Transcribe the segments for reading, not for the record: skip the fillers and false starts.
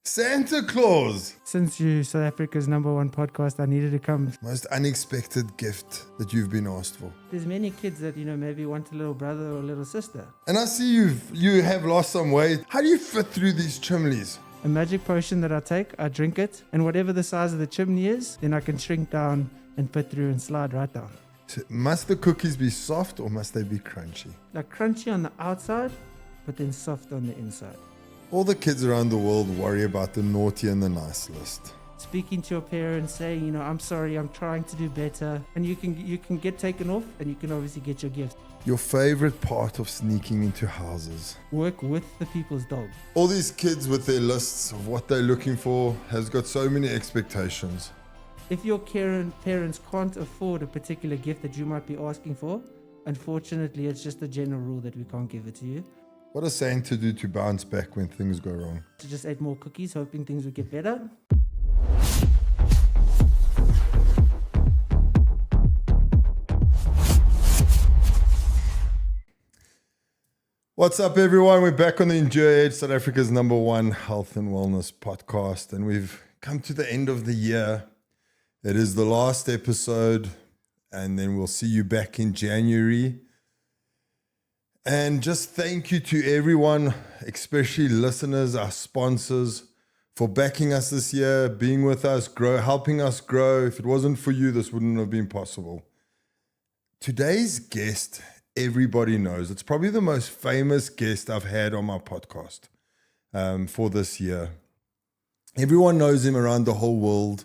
Santa Claus! Since you South Africa's #1 podcast, I needed to come. Most unexpected gift that you've been asked for. There's many kids that, maybe want a little brother or a little sister. And I see you have lost some weight. How do you fit through these chimneys? A magic potion that I take, I drink it, and whatever the size of the chimney is, then I can shrink down and fit through and slide right down. So must the cookies be soft or must they be crunchy? Like crunchy on the outside, but then soft on the inside. All the kids around the world worry about the naughty and the nice list. Speaking to your parents, saying, I'm sorry, I'm trying to do better. And you can get taken off, and you can obviously get your gift. Your favorite part of sneaking into houses. Work with the people's dog. All these kids with their lists of what they're looking for has got so many expectations. If your parents can't afford a particular gift that you might be asking for, unfortunately, it's just a general rule that we can't give it to you. What does Santa do to bounce back when things go wrong? I just ate more cookies, hoping things would get better. What's up, everyone? We're back on the Endure Edge, South Africa's #1 health and wellness podcast, and we've come to the end of the year. It is the last episode, and then we'll see you back in January. And just thank you to everyone, especially listeners, our sponsors, for backing us this year, being with us, helping us grow. If it wasn't for you, this wouldn't have been possible. Today's guest, everybody knows. It's probably the most famous guest I've had on my podcast for this year. Everyone knows him around the whole world.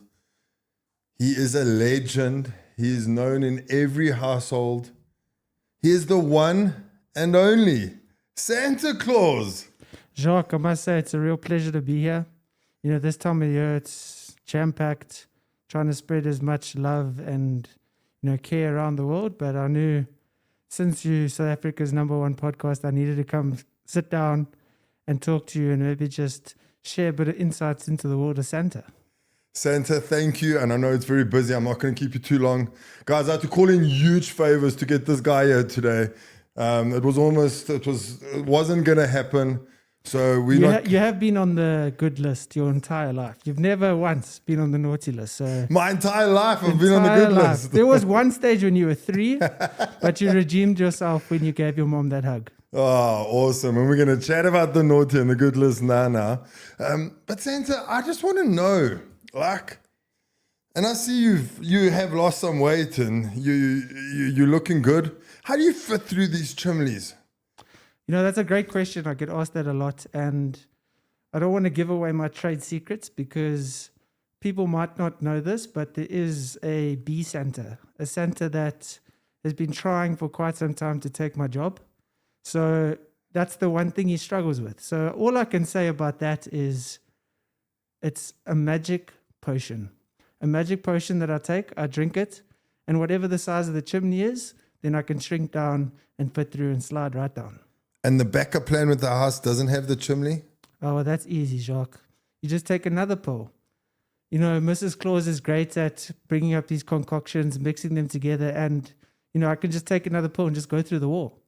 He is a legend. He is known in every household. He is the one and only Santa Claus. Jacques, I must say it's a real pleasure to be here. This time of year it's jam-packed, trying to spread as much love and care around the world. But I knew since you South Africa's #1 podcast, I needed to come sit down and talk to you and maybe just share a bit of insights into the world of Santa. Santa, thank you. And I know it's very busy. I'm not going to keep you too long. Guys, I had to call in huge favors to get this guy here today. It wasn't going to happen. So you have been on the good list your entire life. You've never once been on the naughty list. So my entire life I've been on the good list. There was one stage when you were 3, but you redeemed yourself when you gave your mom that hug. Oh, awesome. And we're going to chat about the naughty and the good list now. But Santa, I just want to know, and I see you have lost some weight and you're looking good. How do you fit through these chimneys? That's a great question. I get asked that a lot, and I don't want to give away my trade secrets because people might not know this, but there is a bee Santa, a Santa that has been trying for quite some time to take my job. So that's the one thing he struggles with. So all I can say about that is it's a magic potion. A magic potion that I take, I drink it, and whatever the size of the chimney is, then I can shrink down and fit through and slide right down. And the backup plan with the house doesn't have the chimney? Oh, well, that's easy, Jacques. You just take another pill. Mrs. Claus is great at bringing up these concoctions, mixing them together, and, I can just take another pill and just go through the wall.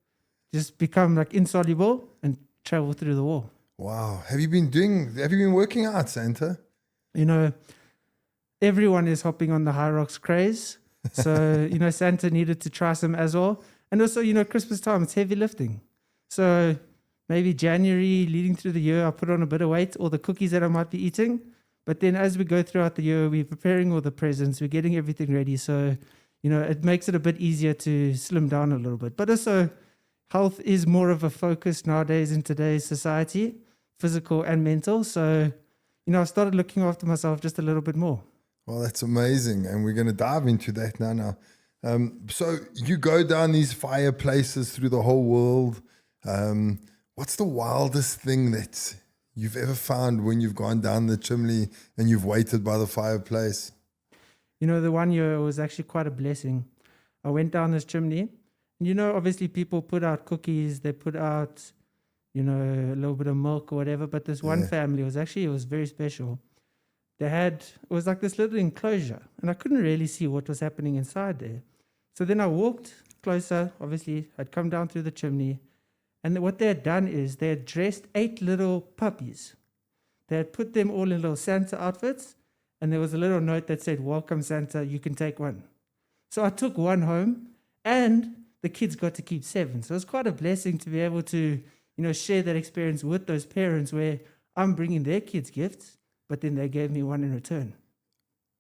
Just become insoluble and travel through the wall. Wow. Have you been working out, Santa? Everyone is hopping on the High Rocks craze. So, Santa needed to try some as well. And also, Christmas time, it's heavy lifting. So maybe January, leading through the year, I put on a bit of weight, all the cookies that I might be eating. But then as we go throughout the year, we're preparing all the presents, we're getting everything ready. So, it makes it a bit easier to slim down a little bit. But also, health is more of a focus nowadays in today's society, physical and mental. So, I've started looking after myself just a little bit more. Well, that's amazing. And we're going to dive into that now. So you go down these fireplaces through the whole world. What's the wildest thing that you've ever found when you've gone down the chimney and you've waited by the fireplace? The one year was actually quite a blessing. I went down this chimney. And obviously people put out cookies. They put out, a little bit of milk or whatever. But this one family it was very special. It was like this little enclosure, and I couldn't really see what was happening inside there. So then I walked closer. Obviously, I'd come down through the chimney, and what they had done is they had dressed 8 little puppies. They had put them all in little Santa outfits, and there was a little note that said, "Welcome, Santa, you can take one." So I took one home, and the kids got to keep 7. So it was quite a blessing to be able to, share that experience with those parents where I'm bringing their kids gifts, but then they gave me one in return.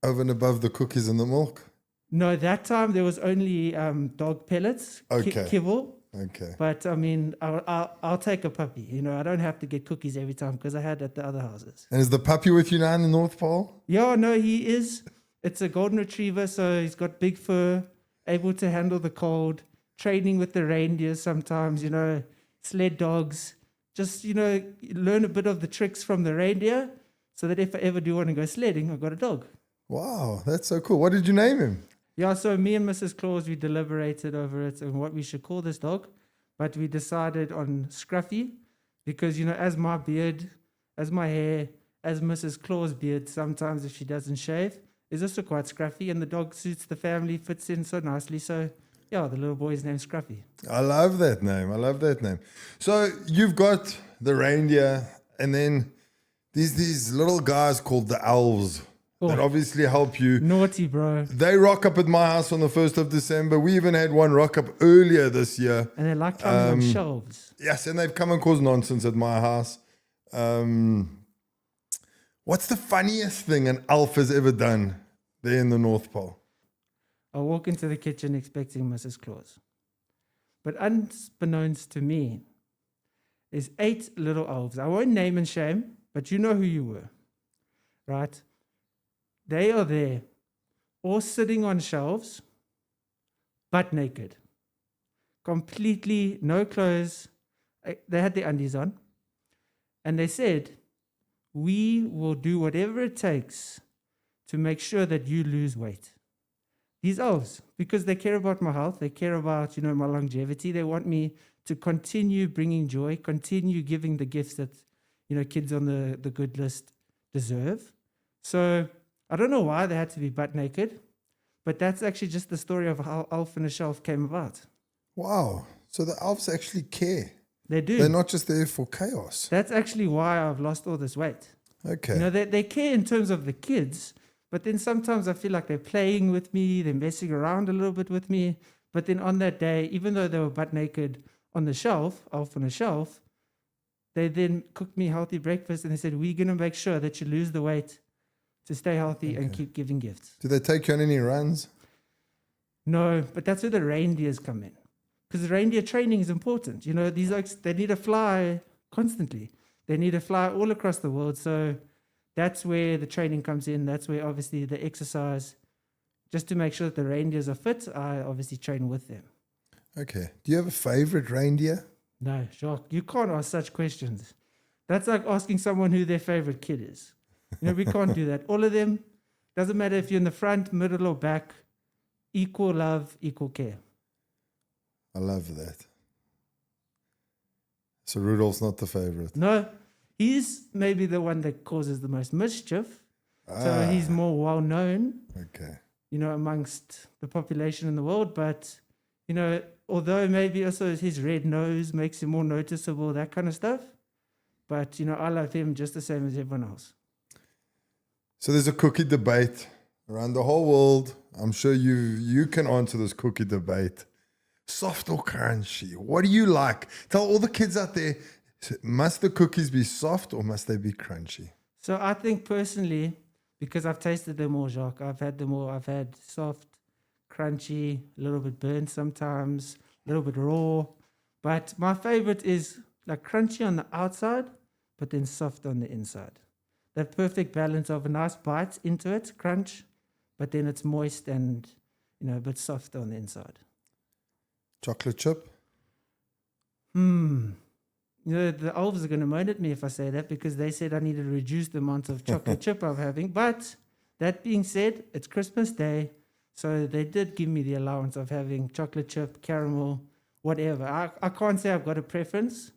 Over and above the cookies and the milk? No, that time there was only dog pellets, Okay. kibble. Okay. But I mean, I'll take a puppy. I don't have to get cookies every time because I had at the other houses. And is the puppy with you now in the North Pole? Yeah, no, he is. It's a golden retriever, so he's got big fur, able to handle the cold, training with the reindeer sometimes, sled dogs. Just, learn a bit of the tricks from the reindeer so that if I ever do want to go sledding, I've got a dog. Wow, that's so cool. What did you name him? Yeah, so me and Mrs. Claus, we deliberated over it and what we should call this dog. But we decided on Scruffy because, as my beard, as my hair, as Mrs. Claus' beard, sometimes if she doesn't shave, is also quite scruffy. And the dog suits the family, fits in so nicely. So, yeah, the little boy is named Scruffy. I love that name. So you've got the reindeer and then these little guys called the elves that obviously help you. Naughty, bro. They rock up at my house on the 1st of December. We even had one rock up earlier this year. And they like climbing on shelves. Yes, and they've come and caused nonsense at my house. What's the funniest thing an elf has ever done there in the North Pole? I walk into the kitchen expecting Mrs. Claus. But unbeknownst to me is 8 little elves. I won't name and shame, but you know who you were, right? They are there, all sitting on shelves, butt naked. Completely no clothes. They had their undies on. And they said, "We will do whatever it takes to make sure that you lose weight." These elves, because they care about my health, they care about, my longevity. They want me to continue bringing joy, continue giving the gifts that, kids on the good list deserve. So I don't know why they had to be butt naked, but that's actually just the story of how Elf on a Shelf came about. Wow. So the elves actually care. They do. They're not just there for chaos. That's actually why I've lost all this weight. Okay. They care in terms of the kids, but then sometimes I feel like they're playing with me, they're messing around a little bit with me. But then on that day, even though they were butt naked on the shelf, Elf on a Shelf, they then cooked me healthy breakfast and they said, "We're going to make sure that you lose the weight to stay healthy and keep giving gifts." Do they take you on any runs? No, but that's where the reindeers come in. Because the reindeer training is important. These oaks, they need to fly constantly. They need to fly all across the world. So that's where the training comes in. That's where obviously the exercise, just to make sure that the reindeers are fit, I obviously train with them. Okay. Do you have a favorite reindeer? No, Jacques, you can't ask such questions. That's like asking someone who their favorite kid is. We can't do that. All of them, doesn't matter if you're in the front, middle, or back, equal love, equal care. I love that. So Rudolph's not the favorite. No, he's maybe the one that causes the most mischief. So he's more well known, Okay. amongst the population in the world. But, although maybe also his red nose makes him more noticeable, that kind of stuff. But, I love him just the same as everyone else. So there's a cookie debate around the whole world. I'm sure you can answer this cookie debate. Soft or crunchy? What do you like? Tell all the kids out there, must the cookies be soft or must they be crunchy? So I think personally, because I've tasted them all, Jacques, I've had them all. I've had soft, crunchy, a little bit burnt sometimes, a little bit raw. But my favorite is like crunchy on the outside, but then soft on the inside. That perfect balance of a nice bite into it, crunch, but then it's moist and, a bit soft on the inside. Chocolate chip? The elves are going to moan at me if I say that because they said I need to reduce the amount of chocolate chip I'm having. But that being said, it's Christmas Day, so they did give me the allowance of having chocolate chip, caramel, whatever. I can't say I've got a preference.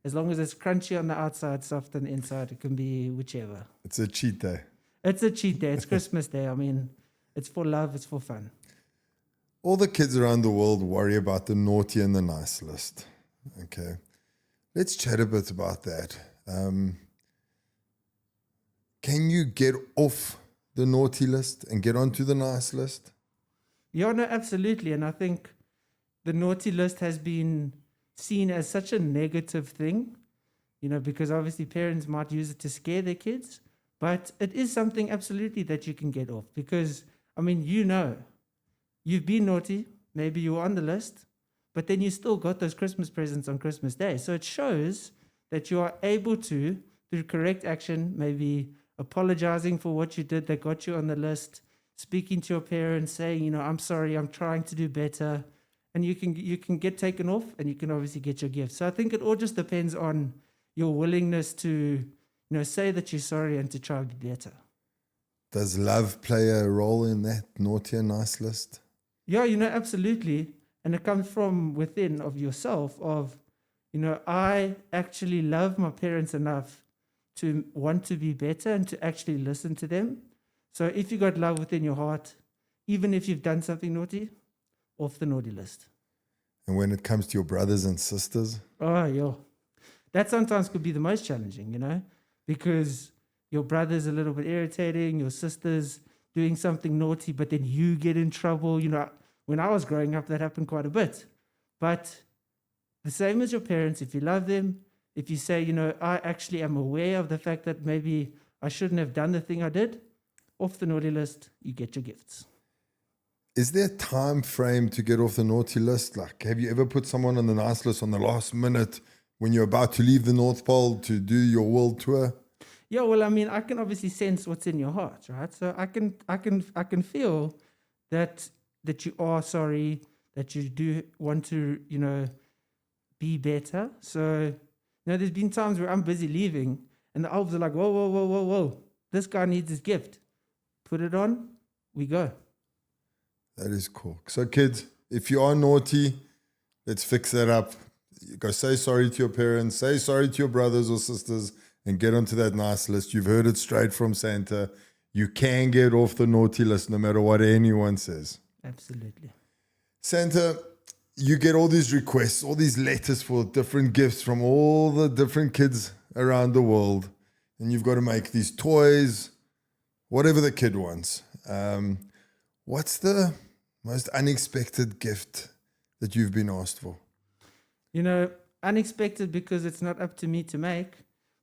As long as it's crunchy on the outside, soft on the inside, it can be whichever. It's a cheat day. It's a cheat day. It's Christmas Day. I mean, it's for love. It's for fun. All the kids around the world worry about the naughty and the nice list. Okay. Let's chat a bit about that. can you get off the naughty list and get onto the nice list? Yeah, no, absolutely. And I think the naughty list has been seen as such a negative thing, because obviously parents might use it to scare their kids, but it is something absolutely that you can get off because, you've been naughty, maybe you were on the list, but then you still got those Christmas presents on Christmas Day. So it shows that you are able to, through correct action, maybe apologizing for what you did that got you on the list, speaking to your parents, saying, I'm sorry, I'm trying to do better. And you can get taken off and you can obviously get your gift. So I think it all just depends on your willingness to, say that you're sorry and to try to be better. Does love play a role in that naughty and nice list? Yeah, absolutely. And it comes from within of yourself of, I actually love my parents enough to want to be better and to actually listen to them. So if you got love within your heart, even if you've done something naughty, off the naughty list. And when it comes to your brothers and sisters? Oh, yeah. That sometimes could be the most challenging, because your brother's a little bit irritating, your sister's doing something naughty, but then you get in trouble. When I was growing up, that happened quite a bit. But the same as your parents, if you love them, if you say, I actually am aware of the fact that maybe I shouldn't have done the thing I did, off the naughty list, you get your gifts. Is there a time frame to get off the naughty list? Like, have you ever put someone on the nice list on the last minute when you're about to leave the North Pole to do your world tour? Yeah, well, I can obviously sense what's in your heart, right? So I can feel that you are sorry, that you do want to, be better. So, there's been times where I'm busy leaving and the elves are like, whoa. This guy needs his gift. Put it on, we go. That is cool. So kids, if you are naughty, let's fix that up. You go say sorry to your parents, say sorry to your brothers or sisters, and get onto that nice list. You've heard it straight from Santa. You can get off the naughty list no matter what anyone says. Absolutely. Santa, you get all these requests, all these letters for different gifts from all the different kids around the world. And you've got to make these toys, whatever the kid wants. What's the most unexpected gift that you've been asked for? Unexpected because it's not up to me to make,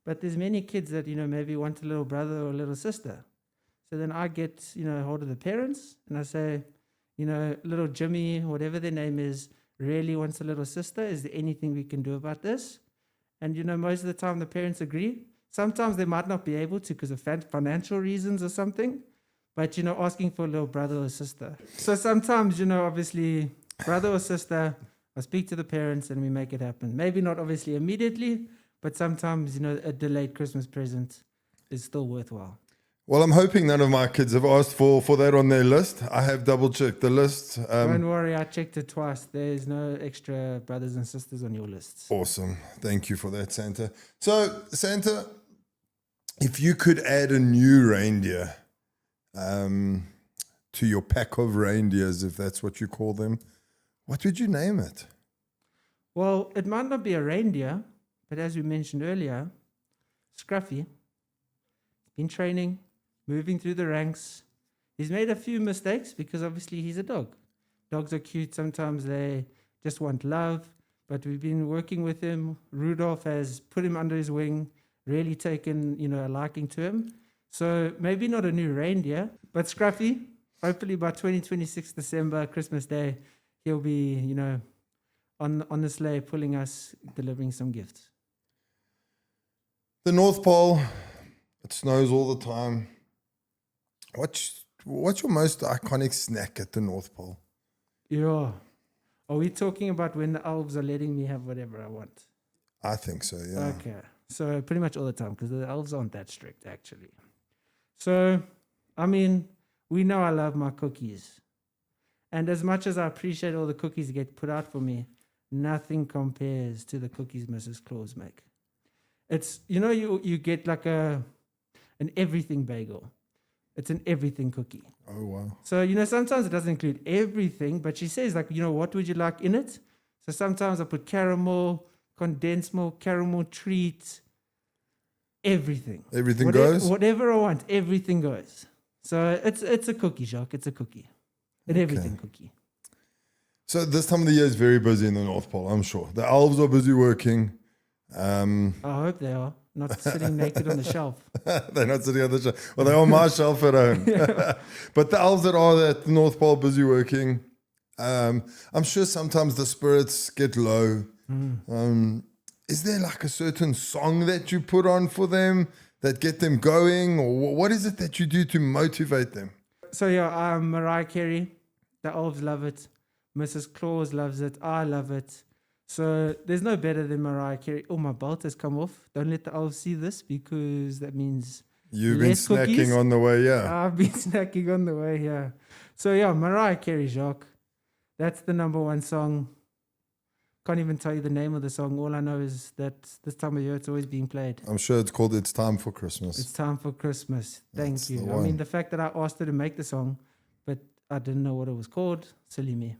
but there's many kids that, maybe want a little brother or a little sister. So then I get, hold of the parents and I say, little Jimmy, whatever their name is, really wants a little sister. Is there anything we can do about this? And, most of the time the parents agree. Sometimes they might not be able to because of financial reasons or something. But, asking for a little brother or sister. So sometimes, obviously, brother or sister, I speak to the parents and we make it happen. Maybe not obviously immediately, but sometimes, a delayed Christmas present is still worthwhile. Well, I'm hoping none of my kids have asked for that on their list. I have double-checked the list. Don't worry, I checked it twice. There's no extra brothers and sisters on your lists. Awesome. Thank you for that, Santa. So, Santa, if you could add a new reindeer to your pack of reindeers, if that's what you call them, what would you name it? Well, it might not be a reindeer, but as we mentioned earlier, Scruffy. He's been training, moving through the ranks. He's made a few mistakes because obviously he's a dog. Dogs are cute. Sometimes they just want love, but we've been working with him. Rudolph has put him under his wing, really taken, a liking to him. So maybe not a new reindeer, but Scruffy, hopefully by 2026 December, Christmas Day, he'll be, on the sleigh pulling us, delivering some gifts. The North Pole, it snows all the time. What's your most iconic snack at the North Pole? Yeah. Are we talking about when the elves are letting me have whatever I want? I think so, yeah. Okay. So pretty much all the time because the elves aren't that strict, actually. So, we know I love my cookies. And as much as I appreciate all the cookies that get put out for me, nothing compares to the cookies Mrs. Claus make. It's, you get like an everything bagel. It's an everything cookie. Oh, wow. So, sometimes it doesn't include everything, but she says like, what would you like in it? So sometimes I put caramel, condensed milk, caramel treat, everything. Everything goes? Whatever I want, everything goes. So it's a cookie, Jacques. It's a cookie. An everything cookie. So this time of the year is very busy in the North Pole, I'm sure. The elves are busy working. I hope they are. Not sitting naked on the shelf. They're not sitting on the shelf. Well, they're on my shelf at home. But the elves that are at the North Pole busy working. I'm sure sometimes the spirits get low. Is there like a certain song that you put on for them that get them going? Or what is it that you do to motivate them? So Mariah Carey, the elves love it. Mrs. Claus loves it. I love it. So there's no better than Mariah Carey. Oh, my belt has come off. Don't let the elves see this because that means you've been snacking cookies. On the way, yeah. I've been snacking on the way, yeah. So Mariah Carey, Jacques. That's the number one song. Can't even tell you the name of the song. All I know is that this time of year it's always being played. I'm sure it's called It's Time for Christmas. It's Time for Christmas. Thank That's you. I mean, the fact that I asked her to make the song, but I didn't know what it was called. Silly me.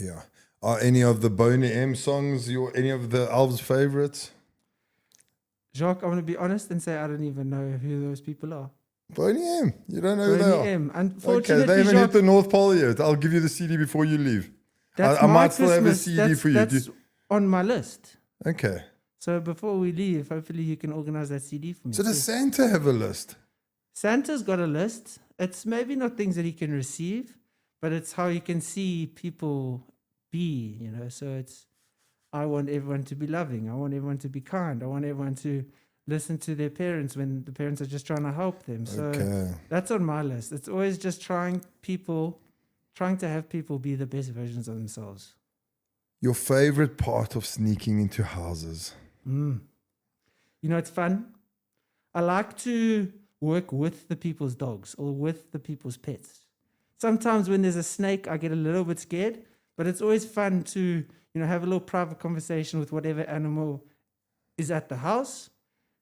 Yeah. Are any of the Boney M songs any of the elves' favorites? Jacques, I'm going to be honest and say I don't even know who those people are. Boney M. You don't know who they are? Boney M. Unfortunately, okay, they haven't Jacques, hit the North Pole yet. I'll give you the CD before you leave. I might still have a Christmas. CD for you. That's on my list. Okay. So before we leave, hopefully you can organize that CD for me. So does Santa have a list? Santa's got a list. It's maybe not things that he can receive, but it's how he can see people be, So it's, I want everyone to be loving. I want everyone to be kind. I want everyone to listen to their parents when the parents are just trying to help them. So that's on my list. It's always just trying to have people be the best versions of themselves. Your favorite part of sneaking into houses? It's fun. I like to work with the people's dogs or with the people's pets. Sometimes when there's a snake, I get a little bit scared, but it's always fun to, have a little private conversation with whatever animal is at the house.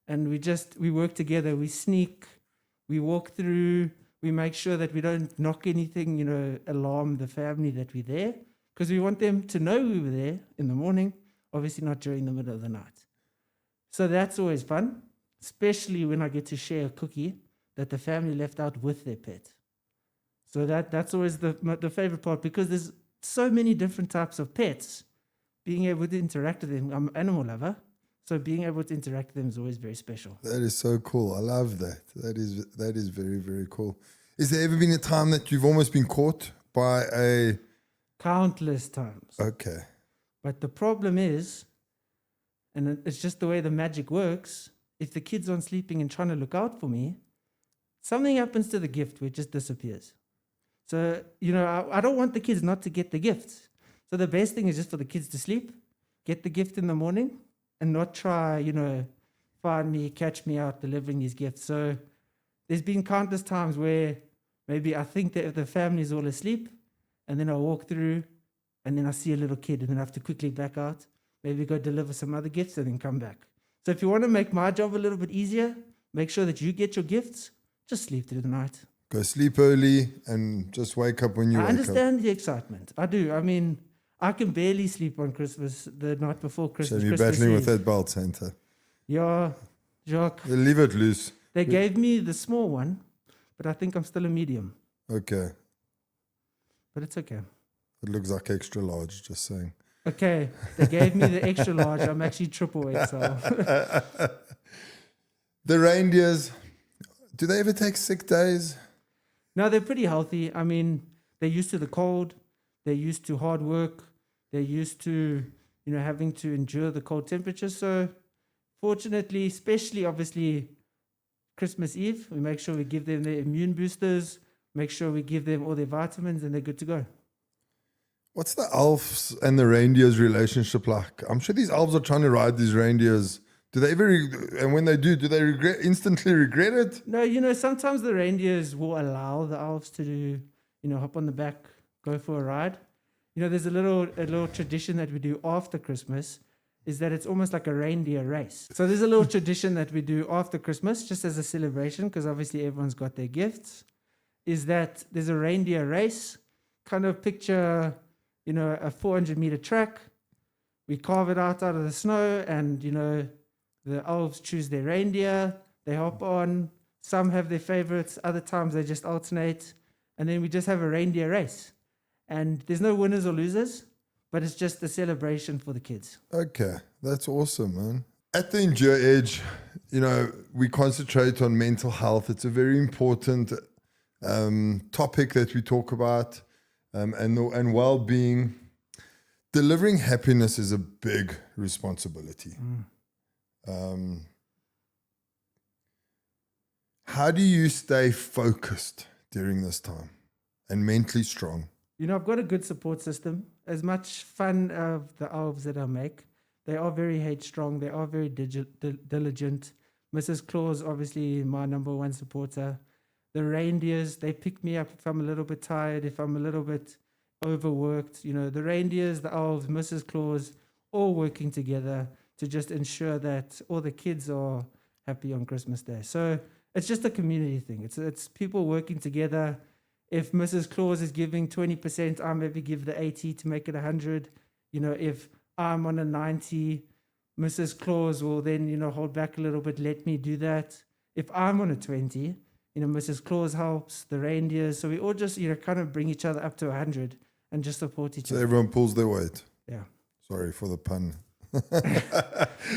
And we work together. We sneak, we walk through, we make sure that we don't knock anything, alarm the family that we're there, because we want them to know we were there in the morning, obviously not during the middle of the night. So that's always fun, especially when I get to share a cookie that the family left out with their pet. So that's always the favorite part, because there's so many different types of pets. Being able to interact with them, I'm an animal lover, so being able to interact with them is always very special. That is so cool. I love that. That is very, very cool. Is there ever been a time that you've almost been caught by a... Countless times. Okay. But the problem is, and it's just the way the magic works, if the kids aren't sleeping and trying to look out for me, something happens to the gift where it just disappears. So, I don't want the kids not to get the gifts. So the best thing is just for the kids to sleep, get the gift in the morning, and not try, find me, catch me out delivering these gifts. So there's been countless times where maybe I think that the family's all asleep, and then I walk through, and then I see a little kid, and then I have to quickly back out, maybe go deliver some other gifts, and then come back. So if you want to make my job a little bit easier, make sure that you get your gifts, just sleep through the night. Go sleep early and just wake up when you wake up. I understand the excitement. I do. I mean, I can barely sleep on Christmas, the night before Christmas. So you're Christmas battling Eve. with that belt, Santa. Yeah, Jacques. Leave it loose. They gave me the small one, but I think I'm still a medium. Okay. But it's okay. It looks like extra large, just saying. Okay, they gave me the extra large. I'm actually triple XL. The reindeers, do they ever take sick days? No, they're pretty healthy. I mean, they're used to the cold. They're used to hard work. They're used to, having to endure the cold temperatures. So fortunately, especially obviously Christmas Eve, we make sure we give them their immune boosters, make sure we give them all their vitamins, and they're good to go. What's the elves and the reindeers' relationship like? I'm sure these elves are trying to ride these reindeers. Do they ever, and when they do they instantly regret it? No, sometimes the reindeers will allow the elves to, hop on the back, go for a ride. There's a little tradition that we do after Christmas, is that it's almost like a reindeer race. So there's a little tradition that we do after Christmas, just as a celebration, because obviously everyone's got their gifts, is that there's a reindeer race. Kind of picture, a 400-meter track. We carve it out of the snow, and, The elves choose their reindeer, they hop on. Some have their favorites, other times they just alternate. And then we just have a reindeer race. And there's no winners or losers, but it's just a celebration for the kids. Okay, that's awesome, man. At the Endure Edge, we concentrate on mental health. It's a very important topic that we talk about, and well-being. Delivering happiness is a big responsibility. How do you stay focused during this time and mentally strong? I've got a good support system. As much fun of the elves that I make, they are very headstrong. They are very diligent. Mrs. Claus, obviously, my number one supporter. The reindeers, they pick me up if I'm a little bit tired, if I'm a little bit overworked. The reindeers, the elves, Mrs. Claus, all working together to just ensure that all the kids are happy on Christmas Day. So it's just a community thing. It's people working together. If Mrs. Claus is giving 20%, I maybe give the 80 to make it 100. If I'm on a 90, Mrs. Claus will then, hold back a little bit, let me do that. If I'm on a 20, Mrs. Claus helps, the reindeers. So we all just, kind of bring each other up to 100 and just support each other. So everyone pulls their weight. Yeah. Sorry for the pun.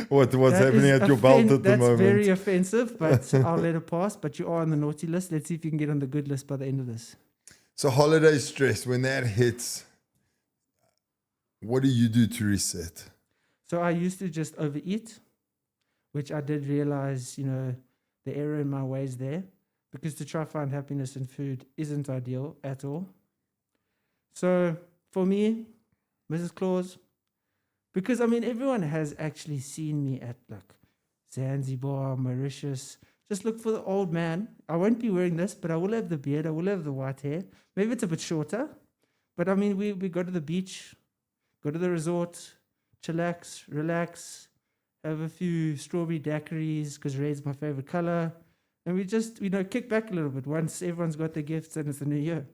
What's happening at your belt at the moment? That's very offensive, but I'll let it pass. But you are on the naughty list. Let's see if you can get on the good list by the end of this. So holiday stress, when that hits, what do you do to reset? So I used to just overeat, which I did realize, the error in my ways there, because to try to find happiness in food isn't ideal at all. So for me, Mrs. Claus, because everyone has actually seen me at like Zanzibar, Mauritius. Just look for the old man. I won't be wearing this, but I will have the beard. I will have the white hair. Maybe it's a bit shorter, but we go to the beach, go to the resort, chillax, relax, have a few strawberry daiquiris because red's my favorite color. And we just, kick back a little bit once everyone's got their gifts and it's the new year.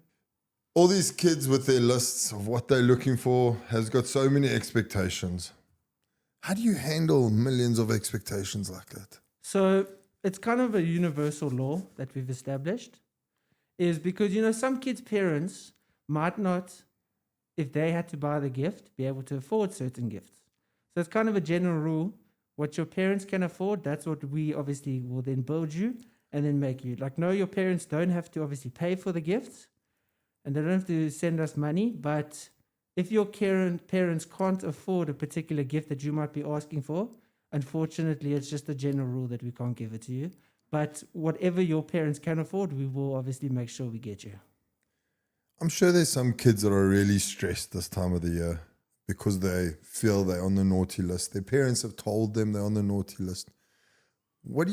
All these kids with their lists of what they're looking for has got so many expectations. How do you handle millions of expectations like that? So it's kind of a universal law that we've established, is because, some kids' parents might not, if they had to buy the gift, be able to afford certain gifts. So it's kind of a general rule. What your parents can afford, that's what we obviously will then build you and then make you. Like, no, your parents don't have to obviously pay for the gifts and they don't have to send us money. But if your parents can't afford a particular gift that you might be asking for, unfortunately, it's just a general rule that we can't give it to you. But whatever your parents can afford, we will obviously make sure we get you. I'm sure there's some kids that are really stressed this time of the year because they feel they're on the naughty list. Their parents have told them they're on the naughty list. What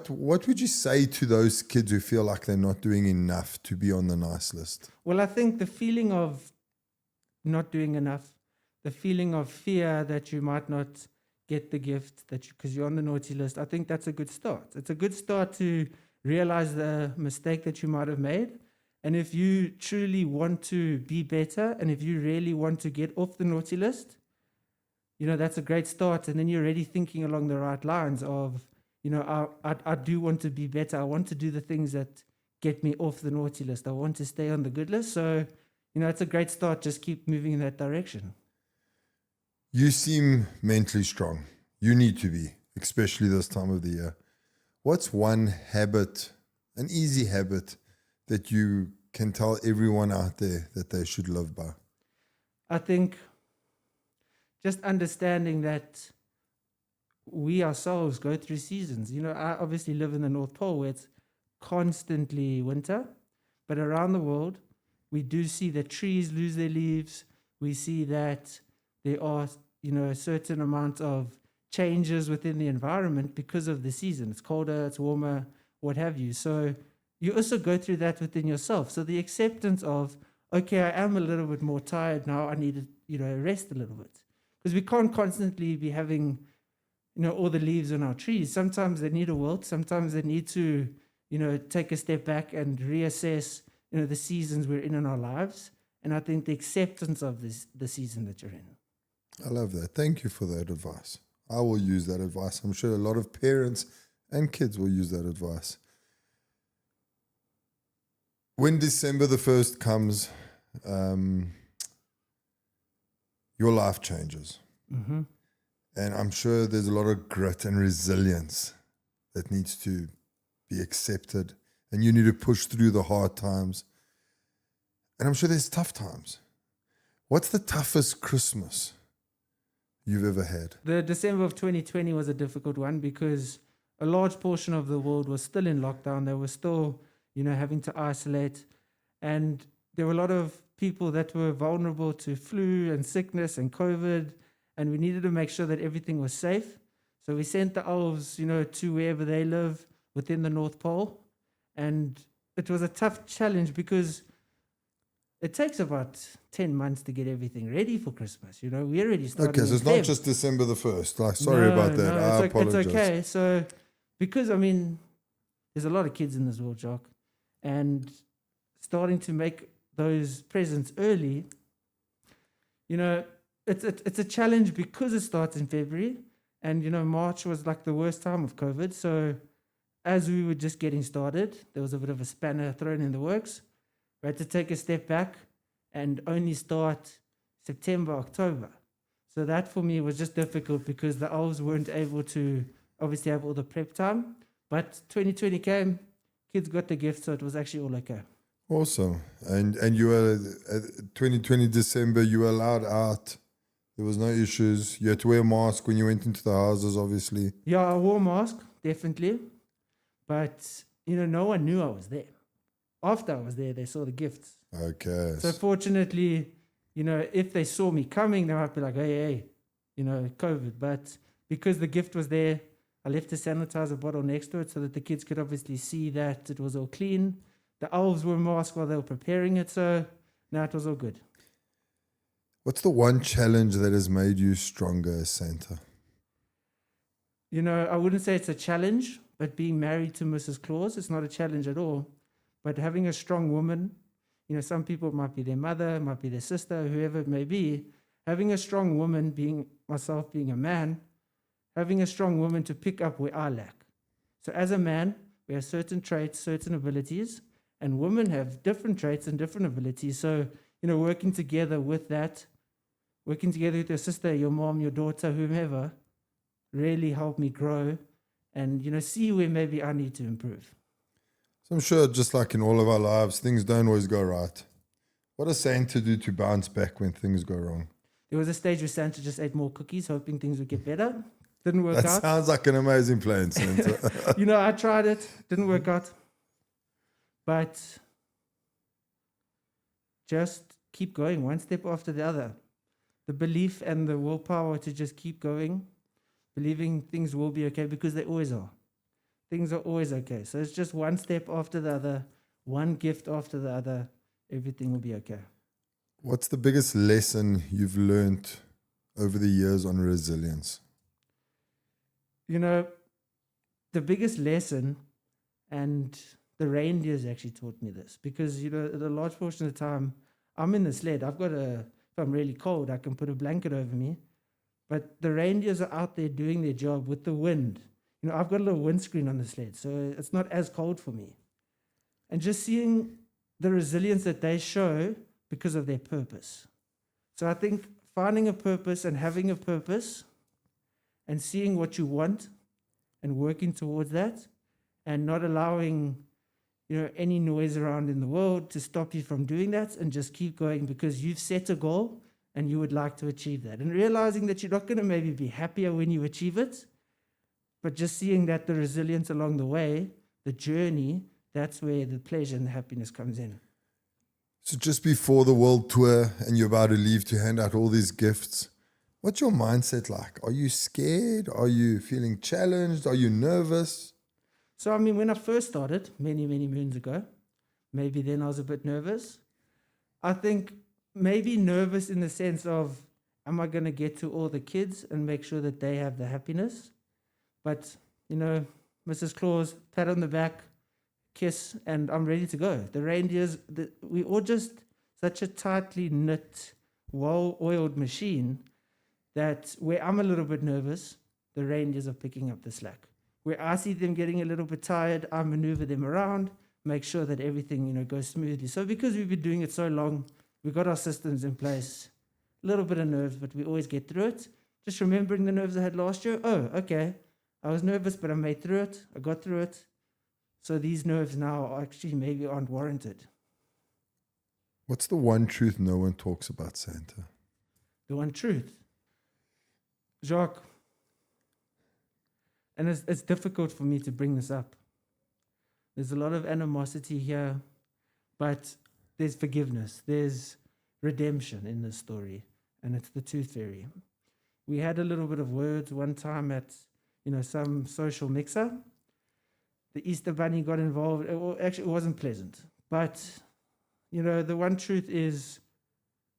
would you say to those kids who feel like they're not doing enough to be on the nice list? Well, I think the feeling of not doing enough, the feeling of fear that you might not get the gift because you're on the naughty list, I think that's a good start. It's a good start to realize the mistake that you might have made. And if you truly want to be better and if you really want to get off the naughty list, that's a great start. And then you're already thinking along the right lines of, I do want to be better. I want to do the things that get me off the naughty list. I want to stay on the good list. So, it's a great start. Just keep moving in that direction. You seem mentally strong. You need to be, especially this time of the year. What's one habit, an easy habit, that you can tell everyone out there that they should live by? I think just understanding that we ourselves go through seasons. I obviously live in the North Pole where it's constantly winter, but around the world, we do see that trees lose their leaves. We see that there are, a certain amount of changes within the environment because of the season. It's colder, it's warmer, what have you. So you also go through that within yourself. So the acceptance of, okay, I am a little bit more tired now. I need to, rest a little bit. Because we can't constantly be having, all the leaves on our trees. Sometimes they need a wilt. Sometimes they need to, take a step back and reassess, the seasons we're in our lives. And I think the acceptance of the season that you're in. I love that. Thank you for that advice. I will use that advice. I'm sure a lot of parents and kids will use that advice. When December the 1st comes, your life changes. Mm-hmm. And I'm sure there's a lot of grit and resilience that needs to be accepted. And you need to push through the hard times. And I'm sure there's tough times. What's the toughest Christmas you've ever had? The December of 2020 was a difficult one because a large portion of the world was still in lockdown. They were still, having to isolate. And there were a lot of people that were vulnerable to flu and sickness and COVID. And we needed to make sure that everything was safe. So we sent the elves, to wherever they live within the North Pole. And it was a tough challenge because it takes about 10 months to get everything ready for Christmas. We already started. Okay, so it's not just December the 1st. Sorry about that. No, I apologize. It's okay. So, because, there's a lot of kids in this world, Jock. And starting to make those presents early, it's a challenge because it starts in February. And, March was like the worst time of COVID. So, as we were just getting started, there was a bit of a spanner thrown in the works. We had to take a step back and only start September, October. So that for me was just difficult because the elves weren't able to obviously have all the prep time. But 2020 came, kids got the gift, so it was actually all okay. Awesome. And you were, 2020 December, you were allowed out. There was no issues. You had to wear a mask when you went into the houses, obviously. Yeah, I wore a mask, definitely. But, no one knew I was there. After I was there, they saw the gifts. Okay. So fortunately, if they saw me coming, they might be like, hey, COVID. But because the gift was there, I left a sanitizer bottle next to it so that the kids could obviously see that it was all clean. The elves were masked while they were preparing it. So now it was all good. What's the one challenge that has made you stronger as Santa? I wouldn't say it's a challenge, but being married to Mrs. Claus, it's not a challenge at all. But having a strong woman, some people might be their mother, might be their sister, whoever it may be. Having a strong woman, being myself, being a man, having a strong woman to pick up where I lack. So as a man, we have certain traits, certain abilities, and women have different traits and different abilities. So, working together with that, working together with your sister, your mom, your daughter, whomever, really helped me grow and, see where maybe I need to improve. So I'm sure just like in all of our lives, things don't always go right. What does Santa do to bounce back when things go wrong? There was a stage where Santa just ate more cookies, hoping things would get better. Didn't work That out. sounds like an amazing plan, Santa. I tried it. Didn't work out. But just keep going one step after the other. The belief and the willpower to just keep going, believing things will be okay because they always are. Things are always okay. So it's just one step after the other, one gift after the other. Everything will be okay. What's the biggest lesson you've learned over the years on resilience? The biggest lesson, and the reindeers actually taught me this, because, the large portion of the time, I'm in the sled. If I'm really cold, I can put a blanket over me. But the reindeers are out there doing their job with the wind. I've got a little windscreen on the sled, so it's not as cold for me. And just seeing the resilience that they show because of their purpose. So I think finding a purpose and having a purpose and seeing what you want and working towards that and not allowing, any noise around in the world to stop you from doing that, and just keep going because you've set a goal and you would like to achieve that. And realizing that you're not going to maybe be happier when you achieve it, but just seeing that the resilience along the way, the journey, that's where the pleasure and the happiness comes in. So just before the world tour and you're about to leave to hand out all these gifts, what's your mindset like? Are you scared? Are you feeling challenged? Are you nervous? So, when I first started, many, many moons ago, maybe then I was a bit nervous. I think maybe nervous in the sense of, am I going to get to all the kids and make sure that they have the happiness? But, Mrs. Claus, pat on the back, kiss, and I'm ready to go. The reindeers, we all just such a tightly knit, well-oiled machine that where I'm a little bit nervous, the reindeers are picking up the slack. Where I see them getting a little bit tired, I maneuver them around, make sure that everything, goes smoothly. So because we've been doing it so long, we've got our systems in place. A little bit of nerves, but we always get through it. Just remembering the nerves I had last year. Oh, okay. I was nervous, but I made through it. I got through it. So these nerves now actually maybe aren't warranted. What's the one truth no one talks about Santa? The one truth. Jacques, and it's difficult for me to bring this up. There's a lot of animosity here, but there's forgiveness. There's redemption in this story, and it's the tooth fairy. We had a little bit of words one time at, some social mixer. The Easter Bunny got involved. It wasn't pleasant, but, the one truth is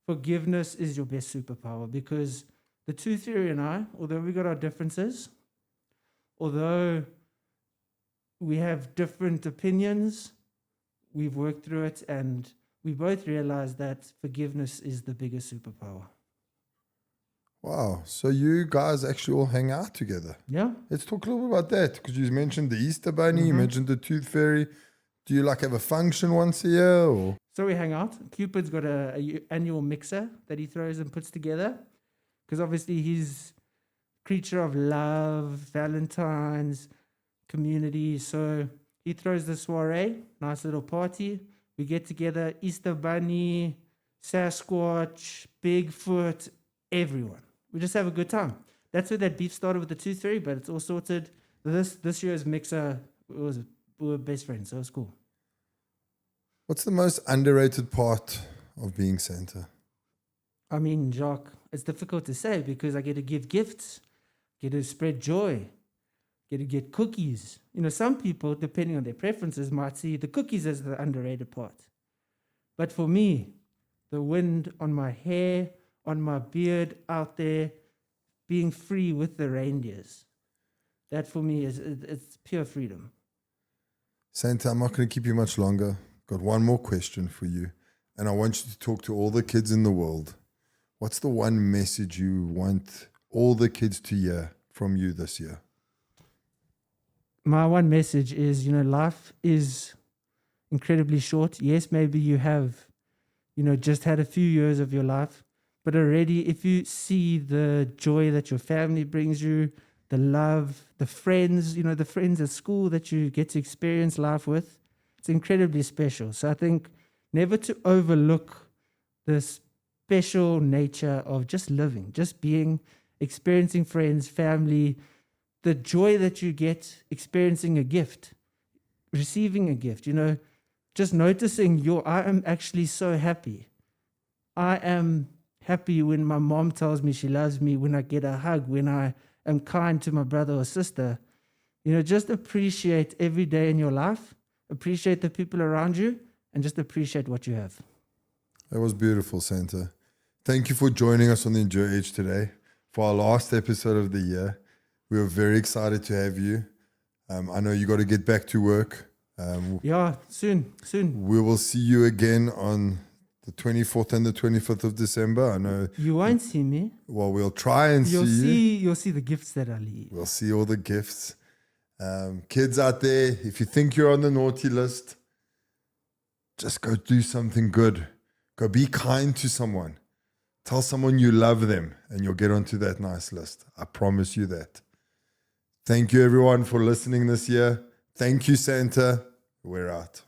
forgiveness is your best superpower, because the tooth fairy and I, although we got our differences, although we have different opinions, we've worked through it, and we both realize that forgiveness is the biggest superpower. Wow. So you guys actually all hang out together. Yeah. Let's talk a little bit about that, because you mentioned the Easter Bunny, you mentioned the Tooth Fairy. Do you have a function once a year? Or? So we hang out. Cupid's got a annual mixer that he throws and puts together, because obviously he's creature of love, Valentine's, community. So he throws the soiree, nice little party. We get together, Easter Bunny, Sasquatch, Bigfoot, everyone. We just have a good time. That's where that beef started with the Tooth Fairy, but it's all sorted. This year's mixer, we were best friends, so it was cool. What's the most underrated part of being Santa? I mean, Jacques, it's difficult to say because I get to give gifts, get to spread joy, get to get cookies. Some people, depending on their preferences, might see the cookies as the underrated part. But for me, the wind on my hair, on my beard, out there, being free with the reindeers, that for me it's pure freedom. Santa, I'm not going to keep you much longer. Got one more question for you, and I want you to talk to all the kids in the world. What's the one message you want all the kids to hear from you this year? My one message is, life is incredibly short. Yes, maybe you have, just had a few years of your life, but already if you see the joy that your family brings you, the love, the friends, the friends at school that you get to experience life with, it's incredibly special. So I think never to overlook the special nature of just living, just being, experiencing friends, family, the joy that you get experiencing a gift, receiving a gift, just noticing I am actually so happy. I am happy when my mom tells me she loves me, when I get a hug, when I am kind to my brother or sister. Just appreciate every day in your life, appreciate the people around you, and just appreciate what you have. That was beautiful, Santa. Thank you for joining us on the Enjoy Age today for our last episode of the year. We are very excited to have you. I know you got to get back to work. Yeah, soon. We will see you again on the 24th and the 25th of December. I know you won't see me. Well, we'll try and see you. You'll see the gifts that I leave. We'll see all the gifts. Kids out there, if you think you're on the naughty list, just go do something good. Go be kind to someone. Tell someone you love them and you'll get onto that nice list. I promise you that. Thank you, everyone, for listening this year. Thank you, Santa. We're out.